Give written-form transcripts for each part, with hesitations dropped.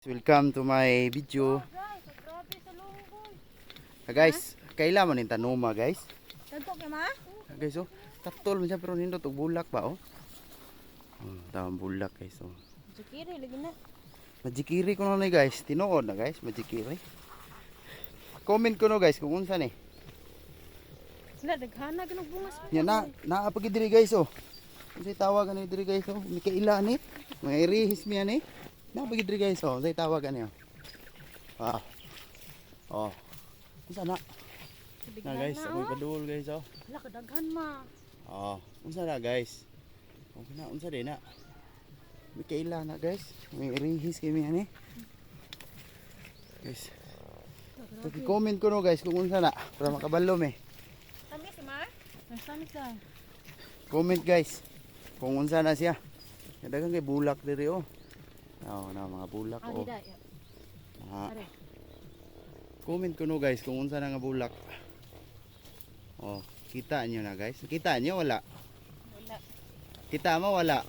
Welcome to my video. Guys, kaila man yung tanuma guys. Tagko kay ma? Guys oh, katol man siya pero nindot og bulak ba oh. Tawang bulak guys oh. Jikiri lagi na. Majikiri ko na guys, tinuod na guys, majikiri. Comment ko no guys kung unsa ni. Sila daghana ganug bungas. Nya na pag diri guys oh. Unsay tawag ani diri guys oh, mi kaila ni. Mga irihis mi ani. Na pag diri guys oh, unsay tawag ani oh. Wow. Oh. Unsa na? Na guys, ako'y padul guys oh. Wala ka daghan ma. Oh, unsa na guys? Okay na, unsa din na. May kaila na guys. May rihis kami ani. Guys. Pag-comment ko no guys kung unsa na para makabalo me. Tamis ma? Tamis ka. Comment guys kung unsa na siya. Daghang kay bulak diri oh. Na mga bulak oh. Comment ko no guys kung unsa na nga bulak. Oh, kita nyo na guys. Kita nyo wala? Wala. Kita mo wala?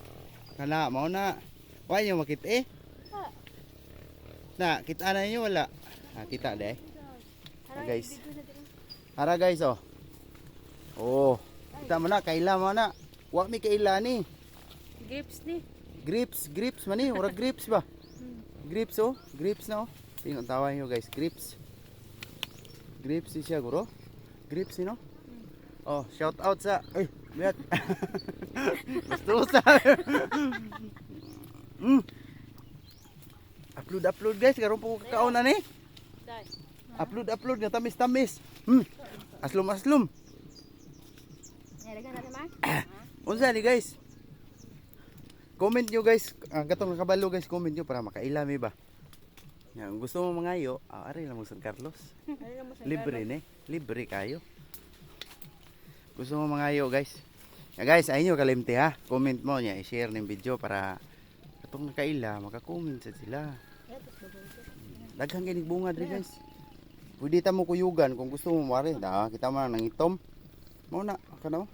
Kana mo na. Wala nyo makita eh? Na, kita na nyo wala? Kita deh. Guys. Ara guys oh. Oh, kita mo na. Kaila mo na. Wa mi kaila ni. Grips ni. Grips man ni. Ura grips ba? Grips oh. Grips na oh. Tingnan tawa nyo guys. Grips. Grips siya guro. Grips no? Oh, shout out sa biat. Gusto sa. Upload guys, karon po kakaon na ni. Upload nga tamis. Aslom. Ya dagan na ma. Unsa ni guys? Comment nyo guys, katong nakabalo guys, comment nyo para makailami ba. Yang gusto mo mangayo, ari lang mo San Carlos. Libre ni, libre kayo. Gusto mo mangayo guys. Guys, ayun kalimti ha. Comment mo niya, i-share ng video para katong nakaila, maka-comment sa sila. Daghang kinig bunga diri guys. Pwede ta mo kuyugan kung gusto mo mare. Kita man nang itom. Mao na kana.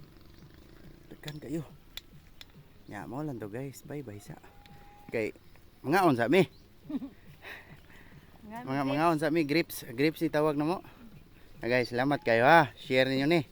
Daghan kayo. Nya mo lang to guys. Bye sa. Kay mga on sa mi. Mga on sa mi grips ni tawag na mo. Guys, salamat kayo ha. Share niyo ni.